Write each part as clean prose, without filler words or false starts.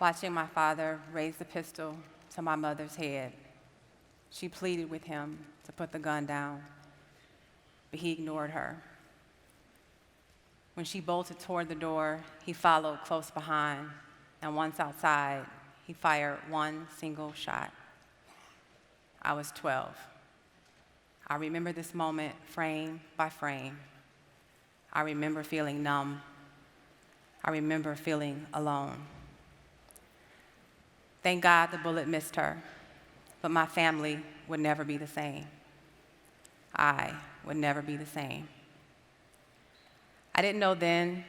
watching my father raise the pistol to my mother's head. She pleaded with him to put the gun down, but he ignored her. When she bolted toward the door, he followed close behind, and once outside, he fired one single shot. I was 12. I remember this moment frame by frame. I remember feeling numb. I remember feeling alone. Thank God the bullet missed her, but my family would never be the same. I would never be the same. I didn't know then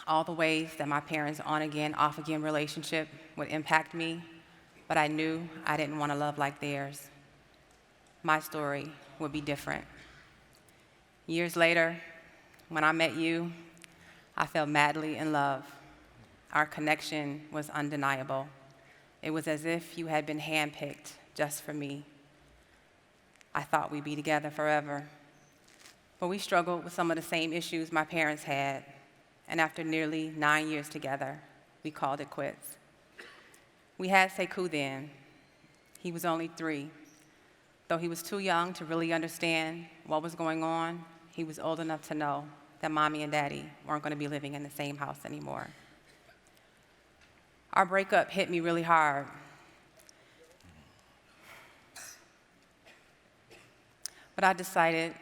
all the ways that my parents' on-again, off-again relationship would impact me, but I knew I didn't want to love like theirs. My story would be different. Years later, when I met you, I fell madly in love. Our connection was undeniable. It was as if you had been handpicked just for me. I thought we'd be together forever. But we struggled with some of the same issues my parents had, and after nearly 9 years together, we called it quits. We had Sekou then. He was only 3. Though he was too young to really understand what was going on, he was old enough to know that Mommy and Daddy weren't going to be living in the same house anymore. Our breakup hit me really hard. But I decided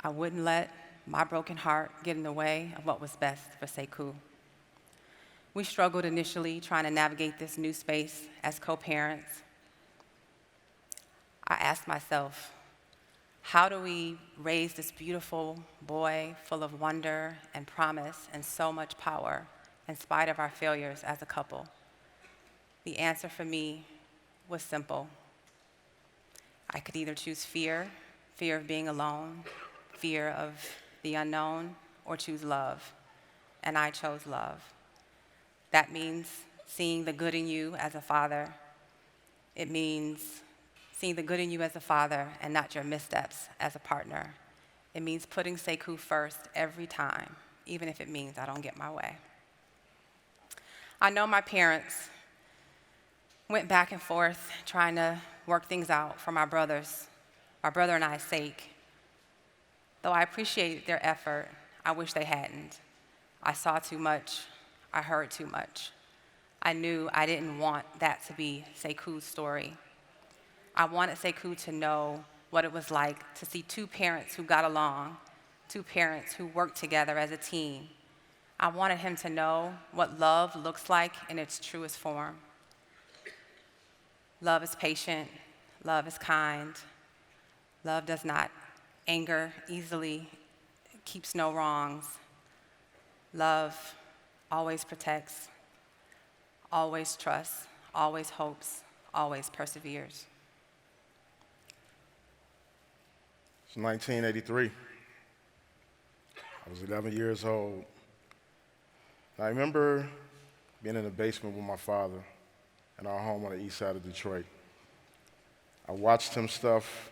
I wouldn't let my broken heart get in the way of what was best for Sekou. We struggled initially trying to navigate this new space as co-parents. I asked myself, how do we raise this beautiful boy full of wonder and promise and so much power in spite of our failures as a couple? The answer for me was simple. I could either choose fear of being alone, fear of the unknown, or choose love, and I chose love. That means seeing the good in you as a father. It means seeing the good in you as a father and not your missteps as a partner. It means putting Sekou first every time, even if it means I don't get my way. I know my parents went back and forth trying to work things out for my brother and I's sake. Though I appreciate their effort, I wish they hadn't. I saw too much. I heard too much. I knew I didn't want that to be Sekou's story. I wanted Sekou to know what it was like to see 2 parents who got along, 2 parents who worked together as a team. I wanted him to know what love looks like in its truest form. Love is patient. Love is kind. Love does not anger easily, keeps no wrongs. Love always protects, always trusts, always hopes, always perseveres. It's 1983. I was 11 years old. I remember being in the basement with my father in our home on the east side of Detroit. I watched him stuff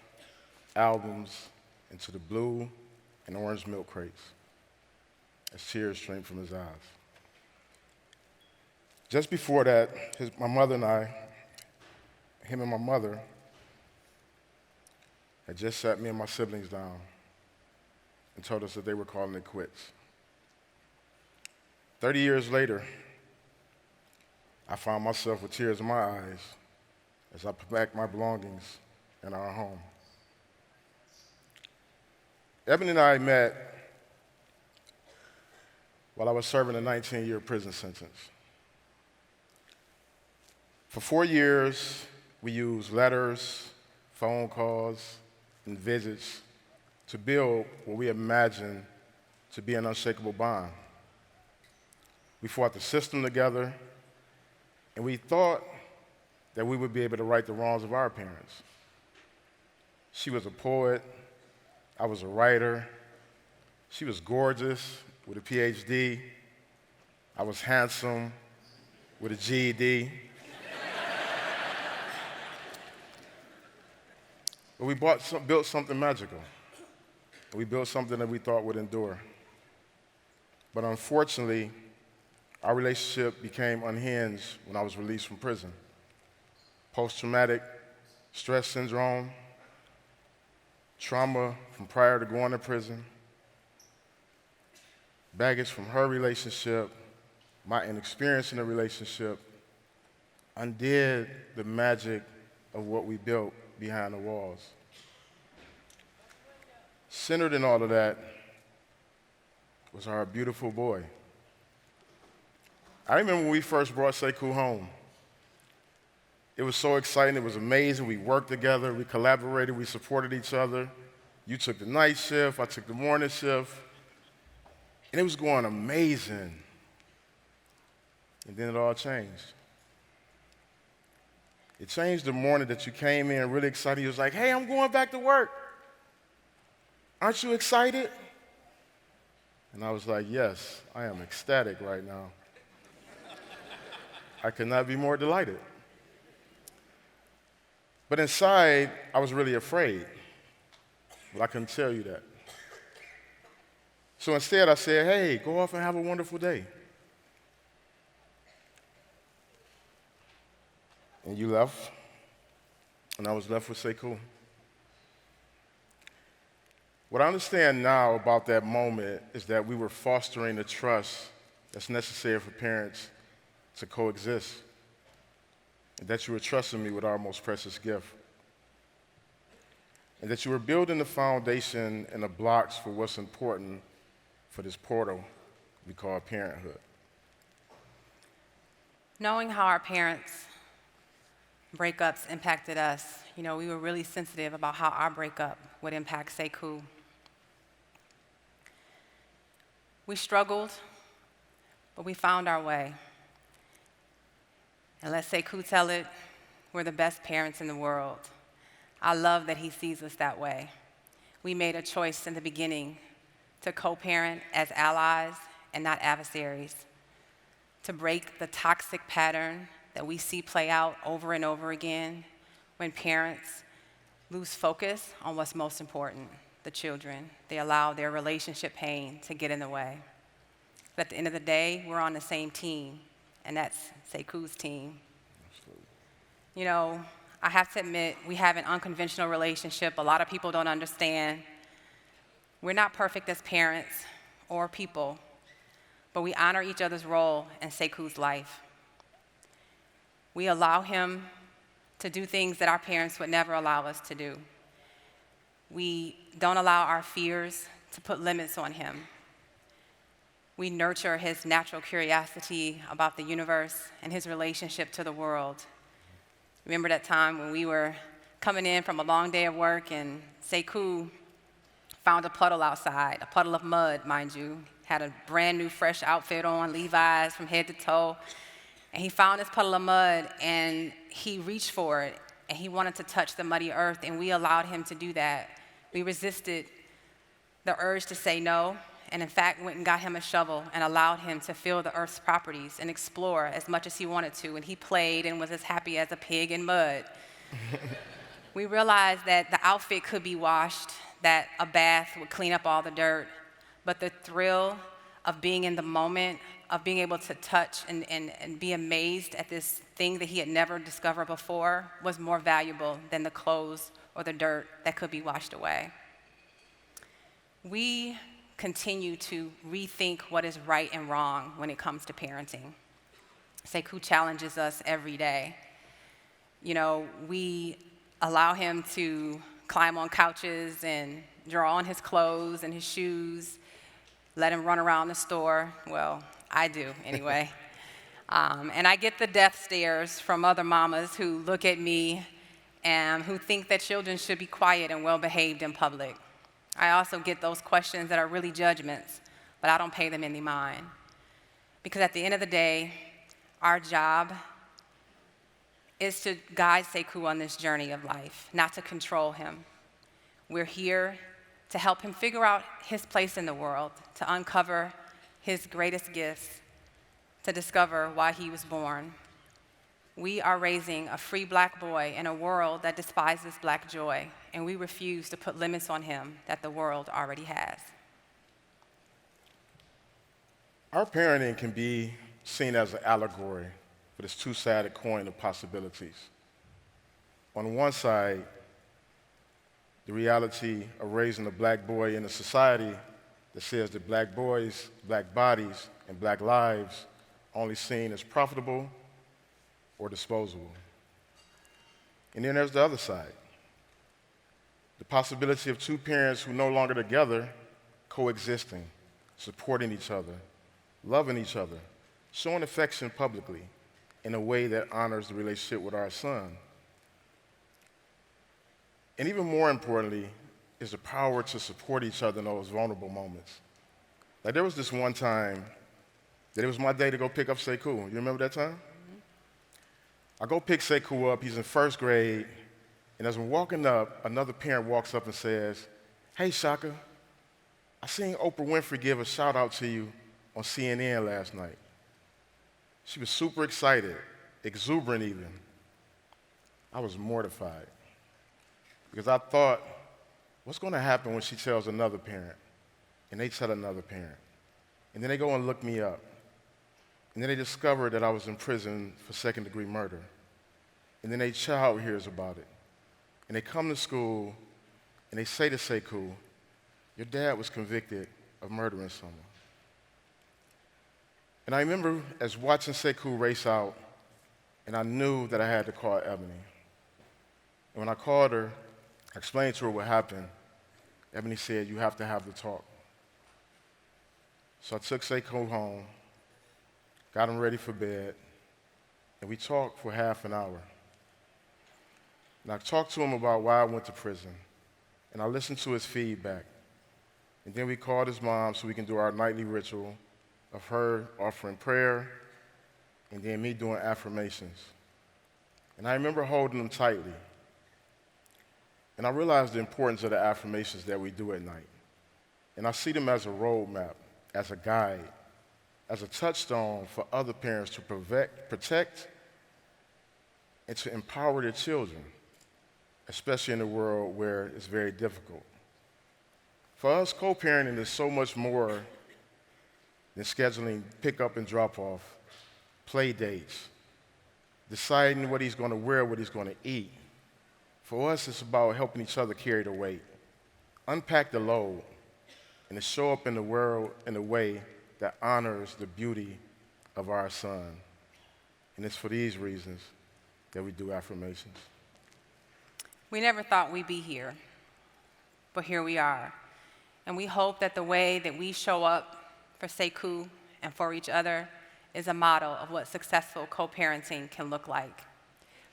albums into the blue and orange milk crates as tears streamed from his eyes. Just before that, my mother and I, him and my mother, had just sat me and my siblings down and told us that they were calling it quits. 30 years later, I found myself with tears in my eyes as I put back my belongings in our home. Ebony and I met while I was serving a 19-year prison sentence. For 4 years, we used letters, phone calls, and visits to build what we imagined to be an unshakable bond. We fought the system together, and we thought that we would be able to right the wrongs of our parents. She was a poet, I was a writer. She was gorgeous with a PhD. I was handsome with a GED. But we built something magical. We built something that we thought would endure. But unfortunately, Our relationship became unhinged when I was released from prison. Post-traumatic stress syndrome, trauma from prior to going to prison, baggage from her relationship, my inexperience in the relationship, undid the magic of what we built behind the walls. Centered in all of that was our beautiful boy. I remember when we first brought Sekou home. It was so exciting, it was amazing. We worked together, we collaborated, we supported each other. You took the night shift, I took the morning shift, and it was going amazing. And then it all changed. It changed the morning that you came in really excited. You was like, hey, I'm going back to work. Aren't you excited? And I was like, yes, I am ecstatic right now. I could not be more delighted. But inside, I was really afraid. But I couldn't tell you that. So instead, I said, hey, go off and have a wonderful day. And you left, and I was left with Sekou. What I understand now about that moment is that we were fostering the trust that's necessary for parents to coexist, and that you were trusting me with our most precious gift, and that you were building the foundation and the blocks for what's important for this portal we call parenthood. Knowing how our parents' breakups impacted us, we were really sensitive about how our breakup would impact Sekou. We struggled, but we found our way. And let Sekou tell it, we're the best parents in the world. I love that he sees us that way. We made a choice in the beginning to co-parent as allies and not adversaries, to break the toxic pattern that we see play out over and over again when parents lose focus on what's most important, the children. They allow their relationship pain to get in the way. But at the end of the day, we're on the same team, and that's Sekou's team. Absolutely. I have to admit, we have an unconventional relationship. A lot of people don't understand. We're not perfect as parents or people, but we honor each other's role in Sekou's life. We allow him to do things that our parents would never allow us to do. We don't allow our fears to put limits on him. We nurture his natural curiosity about the universe and his relationship to the world. Remember that time when we were coming in from a long day of work and Sekou found a puddle outside, a puddle of mud, mind you, had a brand new fresh outfit on, Levi's from head to toe, and he found this puddle of mud and he reached for it and he wanted to touch the muddy earth, and we allowed him to do that. We resisted the urge to say no, and in fact went and got him a shovel and allowed him to feel the earth's properties and explore as much as he wanted to, and he played and was as happy as a pig in mud. We realized that the outfit could be washed, that a bath would clean up all the dirt, but the thrill of being in the moment, of being able to touch and be amazed at this thing that he had never discovered before was more valuable than the clothes or the dirt that could be washed away. We continue to rethink what is right and wrong when it comes to parenting. Sekou challenges us every day. We allow him to climb on couches and draw on his clothes and his shoes, let him run around the store. Well, I do anyway. And I get the death stares from other mamas who look at me and who think that children should be quiet and well-behaved in public. I also get those questions that are really judgments, but I don't pay them any mind. Because at the end of the day, our job is to guide Sekou on this journey of life, not to control him. We're here to help him figure out his place in the world, to uncover his greatest gifts, to discover why he was born. We are raising a free black boy in a world that despises black joy, and we refuse to put limits on him that the world already has. Our parenting can be seen as an allegory for this two-sided coin of possibilities. On one side, the reality of raising a black boy in a society that says that black boys, black bodies, and black lives are only seen as profitable or disposable. And then there's the other side, the possibility of two parents who are no longer together, coexisting, supporting each other, loving each other, showing affection publicly in a way that honors the relationship with our son. And even more importantly is the power to support each other in those vulnerable moments. Like there was this one time that it was my day to go pick up Sekou. You remember that time? I go pick Sekou up, he's in first grade, and as I'm walking up, another parent walks up and says, "Hey Shaka, I seen Oprah Winfrey give a shout out to you on CNN last night." She was super excited, exuberant even. I was mortified because I thought, what's going to happen when she tells another parent and they tell another parent? And then they go and look me up. And then they discover that I was in prison for second-degree murder. And then their child hears about it. And they come to school and they say to Sekou, "Your dad was convicted of murdering someone." And I remember as watching Sekou race out, and I knew that I had to call Ebony. And when I called her, I explained to her what happened. Ebony said, "You have to have the talk." So I took Sekou home, got him ready for bed, and we talked for half an hour. And I talked to him about why I went to prison, and I listened to his feedback. And then we called his mom so we can do our nightly ritual of her offering prayer and then me doing affirmations. And I remember holding them tightly. And I realized the importance of the affirmations that we do at night. And I see them as a roadmap, as a guide, as a touchstone for other parents to protect and to empower their children, especially in a world where it's very difficult. For us, co-parenting is so much more than scheduling pick-up and drop-off, play dates, deciding what he's going to wear, what he's going to eat. For us, it's about helping each other carry the weight, unpack the load, and to show up in the world in a way that honors the beauty of our son. And it's for these reasons that we do affirmations. We never thought we'd be here, but here we are. And we hope that the way that we show up for Sekou and for each other is a model of what successful co-parenting can look like.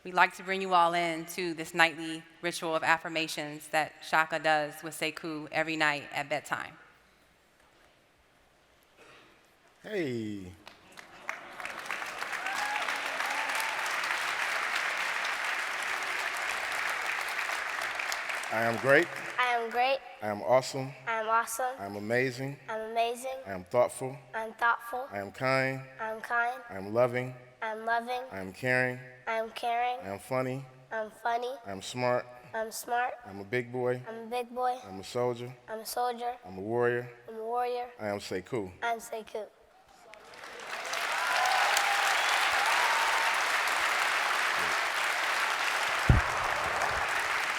We'd like to bring you all in to this nightly ritual of affirmations that Shaka does with Sekou every night at bedtime. Hey. I am great. I am great. I am awesome. I am awesome. I am amazing. I'm amazing. I am thoughtful. I'm thoughtful. I am kind. I'm kind. I am loving. I'm loving. I am caring. I'm caring. I am funny. I'm funny. I am smart. I'm smart. I'm a big boy. I'm a big boy. I'm a soldier. I'm a soldier. I'm a warrior. I'm a warrior. I am Sekou. I'm Sekou.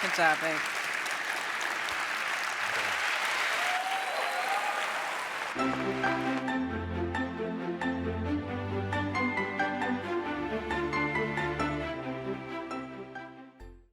Good job, babe.